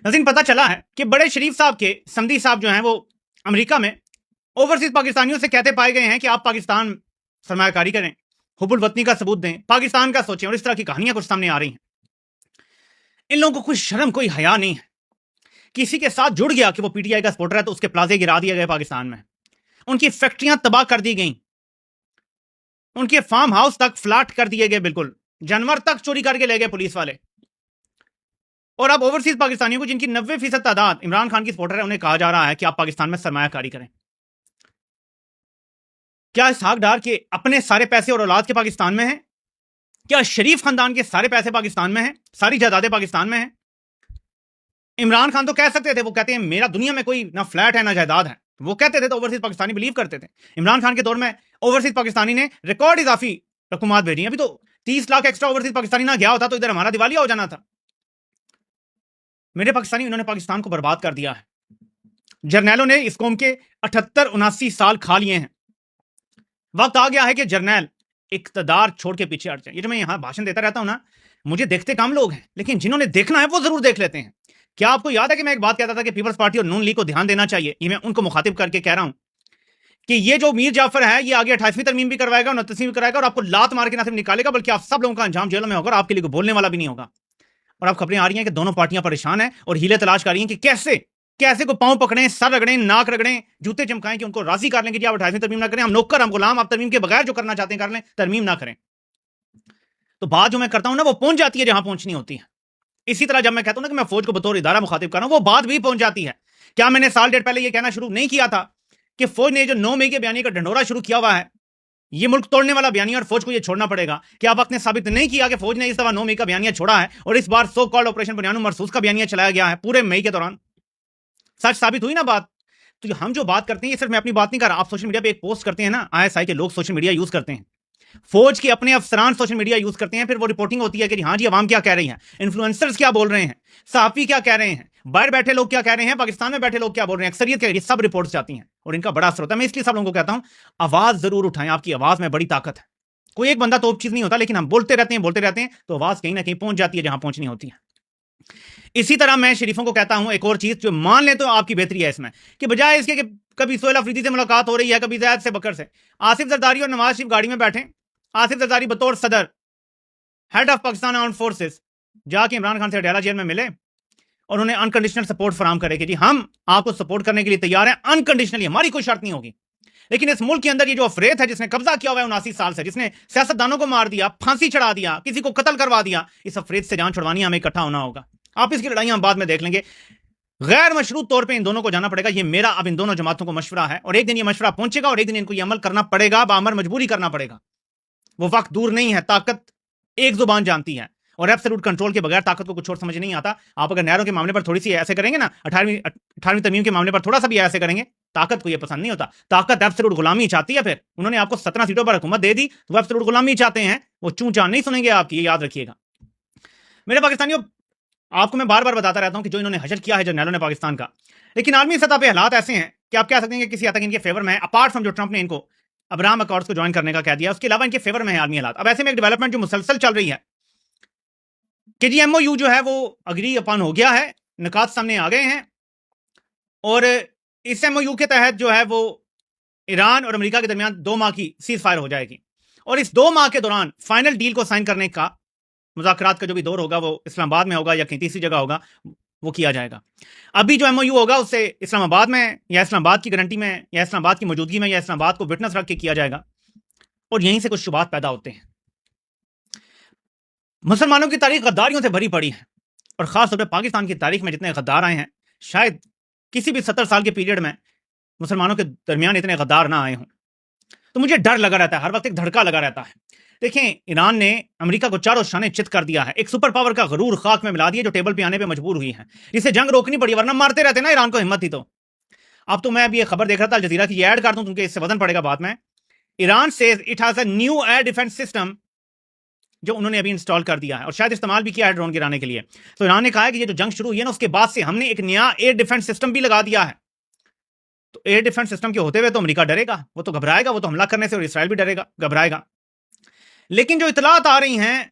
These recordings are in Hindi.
नाज़रीन, पता चला है कि बड़े शरीफ साहब के समधी साहब जो हैं वो अमेरिका में ओवरसीज पाकिस्तानियों से कहते पाए गए हैं कि आप पाकिस्तान सरमायाकारी करें, हुब्बुल वतनी का सबूत दें, पाकिस्तान का सोचें, और इस तरह की कहानियां कुछ सामने आ रही हैं। इन लोगों को कोई शर्म, कोई हया नहीं है। किसी के साथ जुड़ गया कि वो पीटीआई का सपोर्टर है तो उसके प्लाजे गिरा दिए गए पाकिस्तान में, उनकी फैक्ट्रियां तबाह कर दी गई, उनके फार्म हाउस तक फ्लैट कर दिए गए, बिल्कुल जानवर तक चोरी करके ले गए पुलिस वाले। और अब ओवरसीज पाकिस्तानियों को, जिनकी 90% तादाद इमरान खान की सपोर्टर है, उन्हें कहा जा रहा है कि आप पाकिस्तान में सरमायाकारी करें। क्या इसहाक डार के अपने सारे पैसे और औलाद के पाकिस्तान में हैं? क्या शरीफ खानदान के सारे पैसे पाकिस्तान में हैं? सारी जायदादें पाकिस्तान में हैं? इमरान खान तो कह सकते थे, वो कहते हैं मेरा दुनिया में कोई ना फ्लैट है ना जायदाद है, वो कहते थे तो ओवरसीज पाकिस्तानी बिलीव करते थे। इमरान खान के दौर में ओवरसीज पाकिस्तानी ने रिकॉर्ड इजाफी रकूमात भेजी। अभी तो 30 लाख एक्स्ट्रा ओवरसीज पाकिस्तानी ना गया होता तो इधर हमारा दिवालिया हो जाना था। मेरे पाकिस्तानी, इन्होंने पाकिस्तान को बर्बाद कर दिया है। जर्नैलों ने इस कौम के 78-79 साल खा लिए हैं। वक्त आ गया है कि जर्नैल इक्तदार छोड़ के पीछे हट जाए। ये जो मैं यहां भाषण देता रहता हूं ना, मुझे देखते कम लोग हैं, लेकिन जिन्होंने देखना है वो जरूर देख लेते हैं। क्या आपको याद है कि मैं एक बात कहता था कि पीपल्स पार्टी और नून लीग को ध्यान देना चाहिए? ये मैं उनको मुखातिब करके कह रहा हूं कि ये जो मीर जाफर है, ये आगे 28वीं तरमीम भी करवाएगा, 29वीं भी कराएगा, और आपको लात मार के ना सिर्फ निकालेगा बल्कि आप सब लोगों का अंजाम जेलों में होगा, और आपके लिए कोई बोलने वाला भी नहीं होगा। और अब खबरें आ रही हैं कि दोनों पार्टियां परेशान हैं और हीले तलाश कर रही हैं कि कैसे कैसे को पांव पकड़ें, सर रगड़ें, नाक रगड़ें, जूते चमकाएं कि उनको राजी कर लें कि जी आप 28वीं तरमीम ना करें, हम नौकर, हम गुलाम, आप तरमीम के बगैर जो करना चाहते हैं कर लें, तरमीम ना करें। तो बात जो मैं करता हूं ना, वो पहुंच जाती है जहां पहुंचनी होती है। इसी तरह जब मैं कहता हूं ना कि मैं फौज को बतौर इदारा मुखातिब कर रहा हूं, वो बात भी पहुंच जाती है। क्या मैंने साल डेढ़ पहले यह कहना शुरू नहीं किया था कि फौज ने जो 9 मई के बयानी का ढंढोरा शुरू किया हुआ है, ये मुल्क तोड़ने वाला बयानिया और फौज को ये छोड़ना पड़ेगा? क्या आप वक्त ने साबित नहीं किया कि फौज ने इस दफा 9 मई का बयानिया छोड़ा है और इस बार सो कॉल्ड ऑपरेशन बुनियानुल मरसूस का बयानिया चलाया गया है पूरे मई के दौरान? सच साबित हुई ना बात। तो हम जो बात करते हैं, ये सिर्फ मैं अपनी बात नहीं कर रहा, आप सोशल मीडिया पे एक पोस्ट करते हैं ना, आईएसआई के लोग सोशल मीडिया यूज करते हैं, फौज के अपने अफसरान सोशल मीडिया यूज करते हैं, फिर वो रिपोर्टिंग होती है कि हाँ जी अवाम क्या कह रही है, इन्फ्लुएंसर्स क्या बोल रहे हैं, सहाफी क्या कह रहे हैं, बाहर बैठे लोग क्या कह रहे हैं, पाकिस्तान में बैठे लोग क्या बोल रहे हैं, अक्सरियत क्या, सब रिपोर्ट्स जाती हैं और इनका बड़ा असर होता है। मैं इसलिए सब लोगों को कहता हूं, आवाज जरूर उठाएं, आपकी आवाज में बड़ी ताकत है। कोई एक बंदा तो चीज नहीं होता, लेकिन हम बोलते रहते हैं तो आवाज कहीं ना कहीं पहुंच जाती है जहां पहुंचनी होती है। इसी तरह मैं शरीफों को कहता हूं एक और चीज जो मान ले तो आपकी बेहतरी है इसमें, कि बजाय इसके कि कभी सोहेल अफरीदी से मुलाकात हो रही है, कभी जैद से बकर से, आसिफ जरदारी और नवाज शरीफ गाड़ी में बैठे, आसिफ जरदारी बतौर सदर head of Pakistan armed forces जाके इमरान खान से अडयाला जेल में मिले और उन्हें अनकंडीशनल सपोर्ट फराम करे कि जी हम आपको सपोर्ट करने के लिए तैयार हैं अनकंडीशनली, हमारी कोई शर्त नहीं होगी। लेकिन इस मुल्क के अंदर ये जो अफरेत है, जिसने कब्जा किया हुआ है 79 साल से, जिसने सियासतदानों को मार दिया, फांसी चढ़ा दिया, किसी को कत्ल करवा दिया, इस अफरेत से जान छुड़वानी हमें इकट्ठा होना होगा। आप इसकी लड़ाई हम बाद में देख लेंगे। गैर मशरूत तौर पे इन दोनों को जाना पड़ेगा। ये मेरा अब इन दोनों जमातों को मशवरा है और एक दिन ये मशवरा पहुंचेगा और एक दिन इनको ये अमल करना पड़ेगा, बामर मजबूरी करना पड़ेगा। वो वक्त दूर नहीं है। ताकत एक जुबान जानती है और एब्सोल्यूट कंट्रोल के बगैर ताकत को कुछ और समझ नहीं आता। आप अगर नहरों के मामले पर थोड़ी सी ऐसे करेंगे ना, 18वीं तरमीम के मामले पर थोड़ा सा भी ऐसे करेंगे, ताकत को ये पसंद नहीं होता। ताकत एब्सोल्यूट गुलामी चाहती है। फिर उन्होंने आपको 17 सीटों पर हुकूमत दे दी तो वो एब्सोल्यूट गुलामी चाहते हैं। वो चूं चां नहीं सुनेंगे आपकी, ये याद रखिएगा। मेरे पाकिस्तानियों, आपको मैं बार बार बताता रहता हूं कि जो इन्होंने हशर किया है जर्नैलों ने पाकिस्तान का, लेकिन आलमी सतह पे हालात ऐसे हैं कि आप कह सकते हैं कि किसी हद तक इनके फेवर में है, अपार्ट फ्रॉम जो ट्रंप ने इनको अब्राहम अकॉर्ड्स को ज्वाइन करने का कह दिया, उसके अलावा इनके फेवर में है आलमी हालात। अब ऐसे में एक डेवलपमेंट जो मुसलसल चल रही है कि जी एमओयू जो है वो अग्री अपन हो गया है, निकात सामने आ गए हैं और इस एमओयू के तहत जो है वो ईरान और अमेरिका के दरमियान 2 माह की सीज फायर हो जाएगी और इस 2 माह के दौरान फाइनल डील को साइन करने का मुज़ाकरात का जो भी दौर होगा वो इस्लामाबाद में होगा या कहीं तीसरी जगह होगा, वो किया जाएगा। अभी जो एमओयू होगा उससे इस्लामाबाद में या इस्लामाबाद की गारंटी में या इस्लामाबाद की मौजूदगी में या इस्लामाबाद को विटनेस रख के किया जाएगा और यहीं से कुछ शुबात पैदा होते हैं। मुसलमानों की तारीख गद्दारियों से भरी पड़ी है और खासतौर पर पाकिस्तान की तारीख में जितने गद्दार आए हैं, शायद किसी भी 70 साल के पीरियड में मुसलमानों के दरमियान इतने गद्दार ना आए हों। तो मुझे डर लगा रहता है, हर वक्त एक धड़का लगा रहता है। देखें, ईरान ने अमेरिका को चारों शाने चित कर दिया है, एक सुपर पावर का गरूर खाक में मिला दिया जो टेबल पे आने पे मजबूर हुई है। इसे जंग रोकनी पड़ी, वरना मारते रहते ना ईरान को हिम्मत थी। तो अब तो मैं अभी ये खबर देख रहा था अल जजीरा की, ऐड कर दूं क्योंकि इससे वजन पड़ेगा बाद में। ईरान से it has a new air defence system जो उन्होंने अभी इंस्टॉल कर दिया है और शायद इस्तेमाल भी किया है ड्रोन गिराने के लिए। तो ईरान ने कहा है कि ये जो जंग शुरू हुई है ना, उसके बाद से हमने एक नया एयर डिफेंस सिस्टम भी लगा दिया है। तो एयर डिफेंस सिस्टम के होते हुए तो अमेरिका डरेगा, वो तो घबराएगा, वो तो हमला करने से, और इसराइल भी डरेगा, घबराएगा। लेकिन जो इतलात आ रही हैं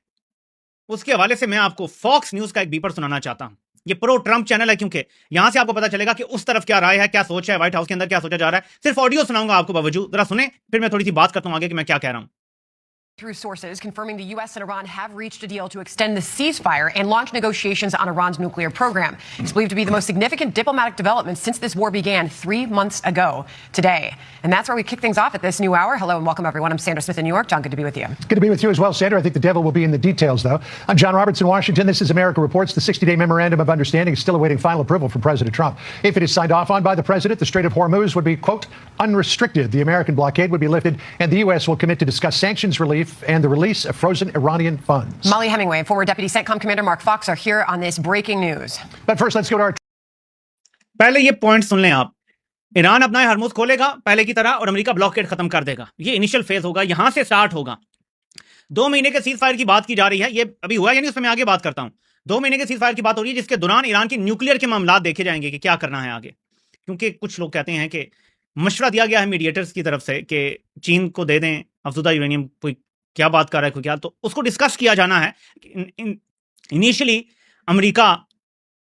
उसके हवाले से मैं आपको फॉक्स न्यूज का एक बीपर सुनाना चाहता हूं। ये प्रो ट्रंप चैनल है, क्योंकि यहां से आपको पता चलेगा कि उस तरफ क्या राय है, क्या सोच है, व्हाइट हाउस के अंदर क्या सोचा जा रहा है। सिर्फ ऑडियो सुनाऊंगा आपको बावजूद, जरा सुने, फिर मैं थोड़ी सी बात करता हूं आगे कि मैं क्या कह रहा हूं। Through sources confirming the U.S. and Iran have reached a deal to extend the ceasefire and launch negotiations on Iran's nuclear program. It's believed to be the most significant diplomatic development since this war began 3 months ago today. And that's where we kick things off at this new hour. Hello and welcome, everyone. I'm Sandra Smith in New York. John, good to be with you. Good to be with you as well, Sandra. I think the devil will be in the details, though. I'm John Roberts in Washington. This is America Reports. The 60-day memorandum of understanding is still awaiting final approval from President Trump. If it is signed off on by the president, the Strait of Hormuz would be, quote, unrestricted. The American blockade would be lifted, and the U.S. will commit to discuss sanctions relief and the release of frozen Iranian funds. Molly Hemingway and former Deputy CENTCOM Commander Mark Fox are here on this breaking news. But first, let's go to our... पहले ये पॉइंट सुन लें आप। ईरान अपना हरमुज खोलेगा पहले की तरह और अमेरिका ब्लॉकेड खत्म कर देगा। ये इनिशियल फेज होगा, यहां से स्टार्ट होगा। 2 महीने के सीज फायर की बात की जा रही है, ये अभी हुआ यानी उसमें मैं आगे बात करता हूं। 2 महीने के सीज फायर की बात हो रही है, जिसके दौरान ईरान की न्यूक्लियर के मामला देखे जाएंगे कि क्या करना है आगे। क्योंकि कुछ लोग कहते हैं कि मशवरा दिया गया है मीडिएटर्स की तरफ से कि चीन को दे दें अफजुदा यूरेनियम, कोई क्या बात कर रहा है, कोई क्या, तो उसको डिस्कस किया जाना है। इनिशियली अमेरिका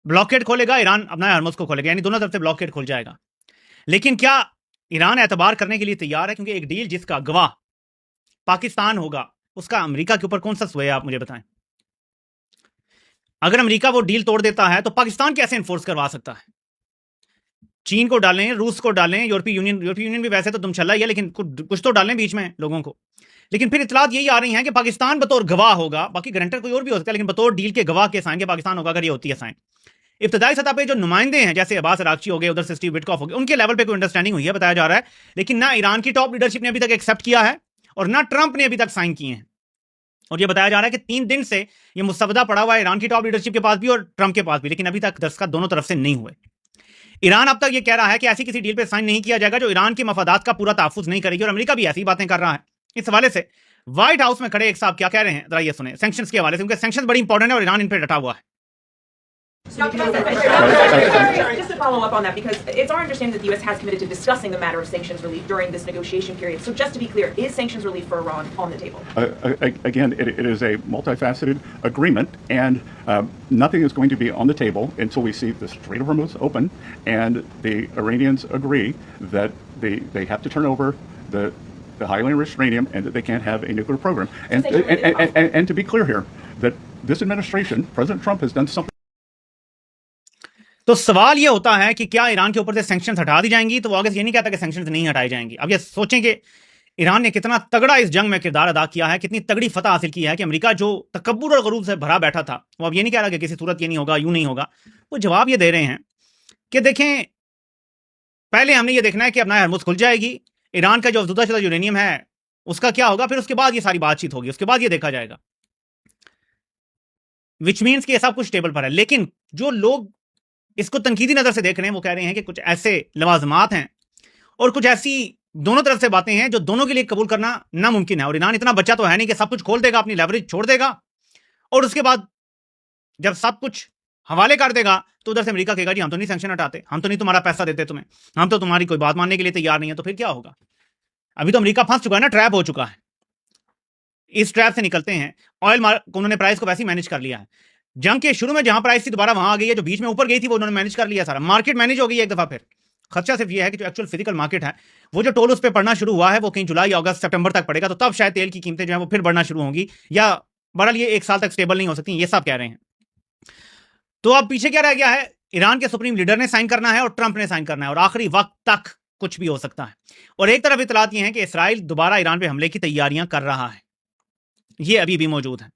ब्लॉकेड खोलेगा, ईरान अपना हरमुज को खोलेगा, यानी दोनों तरफ से ब्लॉकेड खुल जाएगा। लेकिन क्या ईरान एतबार करने के लिए तैयार है? क्योंकि एक डील जिसका गवाह पाकिस्तान होगा, उसका अमेरिका के ऊपर कौन सा sway है, आप मुझे बताएं। अगर अमेरिका वो डील तोड़ देता है तो पाकिस्तान कैसे इन्फोर्स करवा सकता है? चीन को डालें, रूस को डालें, यूरोपीय यूनियन भी वैसे तो तुम चला ही है, लेकिन कुछ तो डालें बीच में लोगों को। लेकिन फिर इतलात यही आ रही हैं कि पाकिस्तान बतौर गवाह होगा, बाकी गारंटर कोई और भी हो सकता है, लेकिन बतौर डील के गवाह के साइन के पाकिस्तान होगा अगर ये होती है साइन। इब्तदाई सतह पे जो नुमाइंदे हैं, जैसे अब्बास अरागची हो गए, उधर से स्टीव विटकॉफ हो गए, उनके लेवल पे कोई अंडरस्टैंडिंग हुई है बताया जा रहा है। लेकिन ना ईरान की टॉप लीडरशिप ने अभी तक एक्सेप्ट किया है और ना ट्रंप ने अभी तक साइन किए हैं। और ये बताया जा रहा है कि 3 दिन से ये मुसवदा पड़ा हुआ है ईरान की टॉप लीडरशिप के पास भी और ट्रंप के पास भी, लेकिन अभी तक दस्तखत दोनों तरफ से नहीं हुए। ईरान अब तक ये कह रहा है कि ऐसी किसी डील पे साइन नहीं किया जाएगा जो ईरान के मफादात का पूरा तहफ्फुज़ नहीं करेगी, और अमेरिका भी ऐसी बातें कर रहा है। इस हवाले से व्हाइट हाउस में खड़े एक साहब क्या कह रहे हैं, जरा ये सुने, सैंक्शंस के हवाले से, क्योंकि सैंक्शंस बड़ी इंपॉर्टेंट है और ईरान इन पे डटा हुआ है। Just to follow up on that, because it's our understanding that the U.S. has committed to discussing the matter of sanctions relief during this negotiation period. So just to be clear, is sanctions relief for Iran on the table? Again, it is a multifaceted agreement, and nothing is going to be on the table until we see the Strait of Hormuz open and the Iranians agree that they have to turn over the highly enriched uranium and that they can't have a nuclear program. And to be clear here, that this administration, President Trump, has done something. तो सवाल ये होता है कि क्या ईरान के ऊपर से सैंक्शंस हटा दी जाएंगी? तो वो आगे ये नहीं कहता कि सैंक्शंस नहीं हटाई जाएंगी। अब ये सोचें कि ईरान ने कितना तगड़ा इस जंग में किरदार अदा किया है, कितनी तगड़ी फतह हासिल की है कि अमेरिका जो तकब्बुर और गरूर से भरा बैठा था, वो अब ये नहीं कह रहा कि किसी सूरत ये नहीं होगा, यूं नहीं होगा। वो जवाब ये दे रहे हैं कि देखें, पहले हमने ये देखना है कि अपना हरमुज खुल जाएगी, ईरान का जो अफजुदा शुदा यूरेनियम है उसका क्या होगा, फिर उसके बाद ये सारी बातचीत होगी, उसके बाद ये देखा जाएगा। विच मीन्स कि ये सब कुछ टेबल पर है। लेकिन जो लोग इसको तनकीदी नजर से देख रहे हैं वो कह रहे हैं कि कुछ ऐसे लवाजमात हैं और कुछ ऐसी दोनों तरफ से बातें हैं जो दोनों के लिए कबूल करना नामुमकिन है। और ईरान इतना बच्चा तो है नहीं कि सब कुछ खोल देगा, अपनी लेवरेज छोड़ देगा और उसके बाद जब सब कुछ हवाले कर देगा तो उधर से अमेरिका कहेगा जी हम तो नहीं सैंक्शन हटाते, हम तो नहीं तुम्हारा पैसा देते तुम्हें, हम तो तुम्हारी कोई बात मानने के लिए तैयार नहीं है। तो फिर क्या होगा? अभी तो अमेरिका फंस चुका है ना, ट्रैप हो चुका है। इस ट्रैप से निकलते हैं। ऑयल उन्होंने प्राइस को वैसे ही मैनेज कर लिया है। जंग के शुरू में जहां प्राइस थी दोबारा वहां आ गई है, जो बीच में ऊपर गई थी वो उन्होंने मैनेज कर लिया सारा। मार्केट मैनेज हो गई है एक दफा। फिर खर्चा सिर्फ ये है कि जो एक्चुअल फिजिकल मार्केट है वो जो टोल उस पर पड़ना शुरू हुआ है वो कहीं जुलाई अगस्त सितंबर तक पड़ेगा, तो तब शायद तेल की कीमतें जो है वो फिर बढ़ना शुरू होंगी, या बहरहाल ये 1 साल तक स्टेबल नहीं हो सकती, ये सब कह रहे हैं। तो अब पीछे क्या रह गया है? ईरान के सुप्रीम लीडर ने साइन करना है और ट्रंप ने साइन करना है, और आखिरी वक्त तक कुछ भी हो सकता है। और एक तरफ इतलात ये है कि इसराइल दोबारा ईरान पे हमले की तैयारियां कर रहा है, ये अभी भी मौजूद है।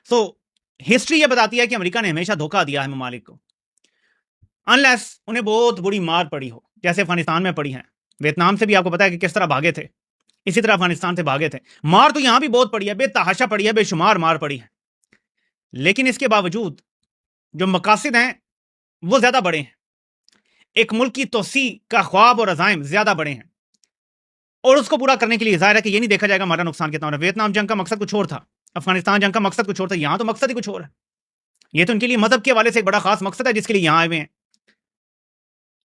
सो हिस्ट्री ये बताती है कि अमेरिका ने हमेशा धोखा दिया है ममालिक को, अनलेस उन्हें बहुत बुरी मार पड़ी हो, जैसे अफगानिस्तान में पड़ी है। वियतनाम से भी आपको पता है कि किस तरह भागे थे, इसी तरह अफगानिस्तान से भागे थे। मार तो यहां भी बहुत पड़ी है, बेतहाशा पड़ी है, बेशुमार मार पड़ी है। लेकिन इसके बावजूद जो मकासद हैं वो ज्यादा बड़े हैं। एक मुल्क की तोसी का ख्वाब और अज़ाइम ज्यादा बड़े हैं, और उसको पूरा करने के लिए जाहिर है कि ये नहीं देखा जाएगा हमारा नुकसान कितना हो रहा है। वियतनाम जंग का मकसद कुछ और था, अफगानिस्तान जंग का मकसद कुछ और था, यहां तो मकसद ही कुछ और है। ये तो उनके लिए मजहब के हवाले से एक बड़ा खास मकसद है जिसके लिए यहां आए हुए हैं।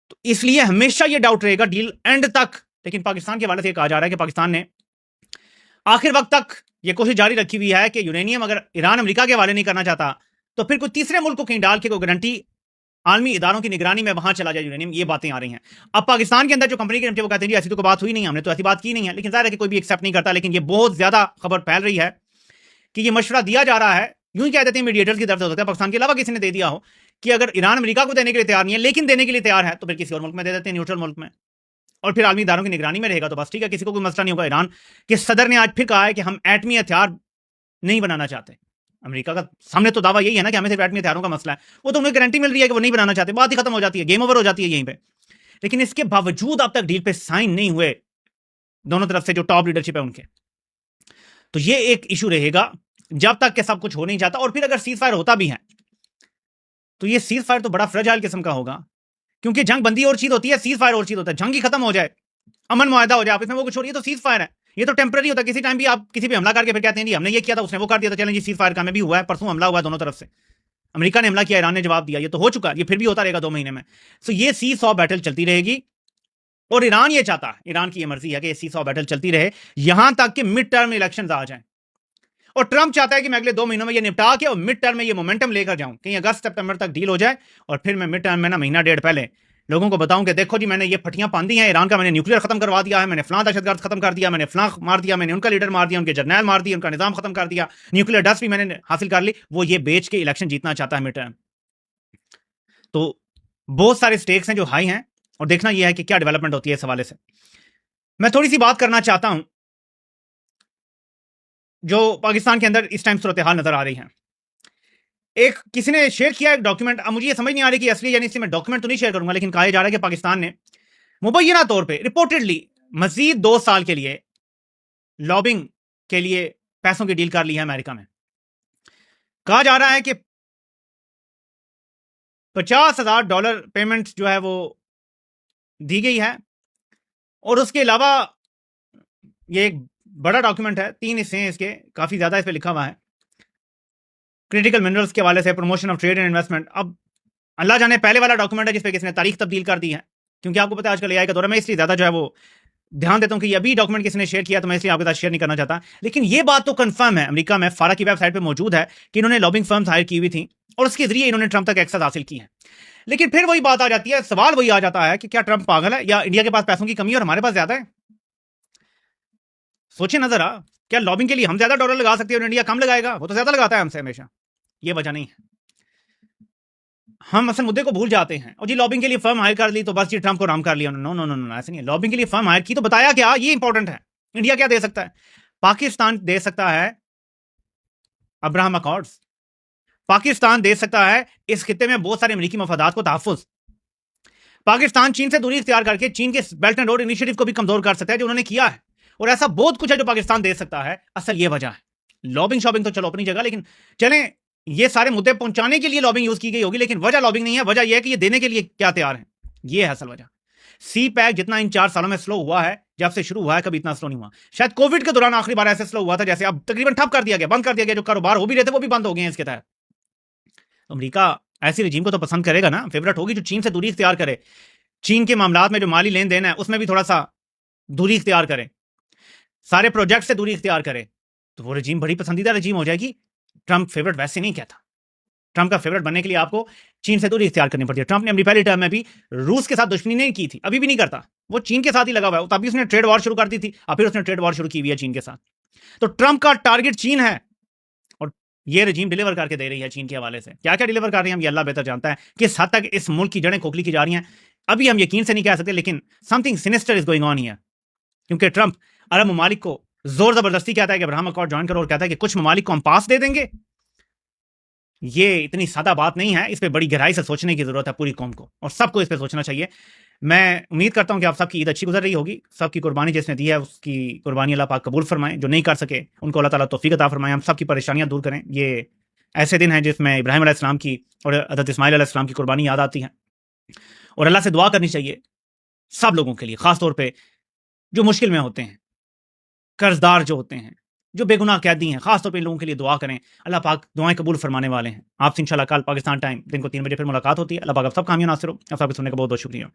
तो इसलिए हमेशा ये डाउट रहेगा डील एंड तक। लेकिन पाकिस्तान के हवाले से कहा जा रहा है कि पाकिस्तान ने आखिर वक्त तक ये कोशिश जारी रखी हुई है कि यूरेनियम अगर ईरान अमेरिका के हवाले नहीं करना चाहता तो फिर कोई तीसरे मुल्क को कहीं डाल के कोई गारंटी आलमी इदारों की निगरानी में वहां चला जाए यूरेनियम, ये बातें आ रही हैं। अब पाकिस्तान के अंदर जो कंपनी के वो कहते हैं जी ऐसी तो कोई बात हुई नहीं, हमने तो ऐसी बात की नहीं है, लेकिन जाहिर है कि कोई भी एक्सेप्ट नहीं करता। लेकिन ये बहुत ज्यादा खबर फैल रही है कि ये मशवरा दिया जा रहा है, यूं ही कह देते हैं मीडिएटर्स की तरफ से, हो सकता है पाकिस्तान के अलावा किसी ने दे दिया हो, कि अगर ईरान अमेरिका को देने के लिए तैयार नहीं है लेकिन देने के लिए तैयार है तो फिर किसी और मुल्क में दे देते हैं, न्यूट्रल मुल्क में, और फिर आलमी इदारों की निगरानी में रहेगा तो बस ठीक है, किसी को कोई मसला नहीं होगा। ईरान के सदर ने आज फिर कहा है कि हम एटमी हथियार नहीं बनाना चाहते। अमेरिका का सामने तो दावा यही है ना कि हमें सिर्फ एटमी हथियारों का मसला है, वो तो उन्हें गारंटी मिल रही है कि वो नहीं बनाना चाहते, बात ही खत्म हो जाती है, गेम ओवर हो जाती है यहीं पे। लेकिन इसके बावजूद अब तक डील पे साइन नहीं हुए दोनों तरफ से जो टॉप लीडरशिप है उनके, तो ये एक इशू रहेगा जब तक कि सब कुछ हो नहीं जाता। और फिर अगर सीज फायर होता भी है तो ये सीज फायर तो बड़ा फ्रेजाइल किस्म का होगा, क्योंकि जंग बंदी और चीज होती है, सीज फायर और चीज होता है। जंग ही खत्म हो जाए, अमन मुआहदा हो जाए आपस में, वो कुछ हो रही है तो सीज फायर है। ये तो टेम्पररी होता है, किसी टाइम भी आप किसी भी हमला करके फिर कहते हैं जी हमने ये किया था उसने वो कर दिया, तो चलें जी सीज फायर का में भी हुआ है, परसों हमला हुआ दोनों तरफ से, अमेरिका ने हमला किया, ईरान ने जवाब दिया, ये तो हो चुका है, ये फिर भी होता रहेगा 2 महीने में। सो ये सीज ऑफ बैटल चलती रहेगी और ईरान ये चाहता है, ईरान की ये मर्जी है कि ये सीज ऑफ बैटल चलती रहे यहां तक कि मिड टर्म इलेक्शंस आ जाएं। और ट्रंप चाहता है कि मैं अगले 2 महीनों में ये निपटा के और मिड टर्म में ये मोमेंटम लेकर जाऊं, कहीं अगस्त सितंबर तक डील हो जाए और फिर मैं मिड टर्म में ना महीना डेढ़ पहले लोगों को बताऊं कि देखो जी मैंने ये फटियां बांधी हैं ईरान का, मैंने न्यूक्लियर खत्म करवा दिया है, मैंने फलां दहशतगर्द खत्म कर दिया, मैंने फलां मार दिया, मैंने उनका लीडर मार दिया, उनके जर्नैल मार दिया, उनका निजाम खत्म कर दिया, न्यूक्लियर डस्ट भी मैंने हासिल कर ली। वो ये बेच के इलेक्शन जीतना चाहता है मिड टर्म। तो बहुत सारे स्टेक्स हैं जो हाई हैं और देखना यह है कि क्या डेवलपमेंट होती है इस हवाले से। मैं थोड़ी सी बात करना चाहता हूं जो पाकिस्तान के अंदर इस टाइम सूरत हाल नजर आ रही है। एक किसी ने शेयर किया एक डॉक्यूमेंट, अब मुझे ये समझ नहीं आ रही कि असली यानी इसलिए मैं डॉक्यूमेंट तो नहीं शेयर करूंगा, लेकिन कहा जा रहा है कि पाकिस्तान ने मुबैना तौर पे रिपोर्टेडली मजीद 2 साल के लिए लॉबिंग के लिए पैसों की डील कर ली है अमेरिका में। कहा जा रहा है कि $50,000 पेमेंट जो है वो दी गई है, और उसके अलावा ये एक बड़ा डॉक्यूमेंट है, 3 हिस्से हैं इसके, काफी ज्यादा इस पे लिखा हुआ है, क्रिटिकल मिनरल्स के हवाले से, promotion of trade and investment. अब अल्लाह जाने पहले वाला डॉक्यूमेंट है जिस पे किसी ने तारीख तब्दील कर दी है, क्योंकि आपको पता है आजकल एआई का दौर है, मैं इसलिए ज्यादा जो है वो ध्यान देता हूं कि अभी डॉक्यूमेंट किसी ने शेयर किया तो मैं इसलिए आपके साथ शेयर नहीं करना चाहता। लेकिन ये बात तो कंफर्म है, अमेरिका में फारा की वेबसाइट पे मौजूद है कि इन्होंने लॉबिंग फर्म्स हायर की हुई थी और उसके जरिए इन्होंने ट्रंप तक एक्सेस हासिल की है। लेकिन फिर वही बात आ जाती है, सवाल वही आ जाता है कि क्या ट्रंप पागल है या इंडिया के पास पैसों की कमी है और हमारे पास ज्यादा है? सोचे नजर आ, क्या लॉबिंग के लिए हम ज्यादा डॉलर लगा सकते हैं और इंडिया कम लगाएगा? वो तो ज्यादा लगाता है हमसे हमेशा, ये वजह नहीं है। हम असल मुद्दे को भूल जाते हैं और जी लॉबिंग के लिए फर्म हायर कर ली तो बस जी ट्रंप को राम कर लिया। नो नो नो नो, ऐसे नहीं है। लॉबिंग के लिए फर्म हायर की तो बताया क्या, ये इंपॉर्टेंट है। इंडिया क्या दे सकता है? पाकिस्तान दे सकता है अब्राहम अकॉर्ड्स, पाकिस्तान दे सकता है इस खित्ते में बहुत सारे अमेरिकी मफादात को तहफ्फुज। पाकिस्तान चीन से दूरी इख्तियार करके चीन के बेल्ट एंड रोड इनिशिएटिव को भी कमजोर कर सकता है जो उन्होंने किया है, और ऐसा बहुत कुछ है जो पाकिस्तान दे सकता है। असल ये वजह है। लॉबिंग शॉपिंग तो चलो अपनी जगह, लेकिन चलें ये सारे मुद्दे पहुंचाने के लिए लॉबिंग यूज की गई होगी, लेकिन वजह लॉबिंग नहीं है। वजह यह है कि ये देने के लिए क्या तैयार है, ये है असल वजह। सी पैक जितना इन 4 सालों में स्लो हुआ है, जब से शुरू हुआ है कभी इतना स्लो नहीं हुआ। शायद कोविड के दौरान आखिरी बार ऐसे स्लो हुआ था, जैसे अब तकरीबन ठप कर दिया गया, बंद कर दिया गया। जो कारोबार हो भी रहे थे वो भी बंद हो गए हैं इसके तहत। अमेरिका ऐसी रजीम को तो पसंद करेगा ना, फेवरेट होगी जो चीन से दूरी इख्तियार करे, चीन के मामलात में जो माली लेन देन है उसमें भी थोड़ा सा दूरी इख्तियार करे, सारे प्रोजेक्ट से दूरी इख्तियार करे, तो वो रजीम बड़ी पसंदीदा रजीम हो जाएगी। ट्रंप फेवरेट वैसे नहीं कहता। ट्रंप का फेवरेट बनने के लिए आपको चीन से दूरी इख्तियार करनी पड़ती है। ट्रंप ने अपनी पहली टर्म में भी रूस के साथ दुश्मनी नहीं की थी, अभी भी नहीं करता, वो चीन के साथ ही लगा हुआ है। तभी उसने ट्रेड वॉर शुरू कर दी थी, अब फिर उसने ट्रेड वॉर शुरू की हुई है चीन के साथ। तो ट्रंप का टारगेट चीन है और ये रजीम डिलीवर करके दे रही है चीन के हवाले से। क्या क्या डिलीवर कर रही है हम ये अल्लाह बेहतर जानता है, किस हद तक इस मुल्क की जड़ें खोखली की जा रही हैं अभी हम यकीन से नहीं कह सकते, लेकिन something sinister is going on here. क्योंकि ट्रंप अरब ममालिक को जोर जबरदस्ती कहता है कि अब्राहम अकॉर्ड ज्वाइन करो और कहता है कि कुछ ममालिक को हम पास दे देंगे। ये इतनी सादा बात नहीं है, इस पे बड़ी गहराई से सोचने की जरूरत है पूरी कौम को, और सबको इस पे सोचना चाहिए। मैं उम्मीद करता हूं कि आप सबकी ईद अच्छी गुजर रही होगी। सबकी कुर्बानी जिसने दी है उसकी कुर्बानी अल्लाह पाक कबूल फरमाए, जो नहीं कर सके उनको अल्लाह ताला तौफीक अता फरमाए, हम सबकी परेशानियां दूर करें। ये ऐसे दिन हैं जिसमें इब्राहिम अलैहिस्सलाम की और हज़रत इस्माइल अलैहिस्सलाम की कुर्बानी याद आती है, और अल्लाह से दुआ करनी चाहिए सब लोगों के लिए, खासतौर पर जो मुश्किल में होते हैं, कर्जदार जो होते हैं, जो बेगुनाह कैदी हैं, खासतौर पर इन लोगों के लिए दुआ करें। अल्लाह पाक दुआएं कबूल फरमाने वाले हैं। आपसे इंशाल्लाह कल पाकिस्तान टाइम दिन को 3 बजे फिर मुलाकात होती है। अल्लाह पाक आप सब कामयाब नासिर हो। आप सबको सुनने का बहुत बहुत शुक्रिया।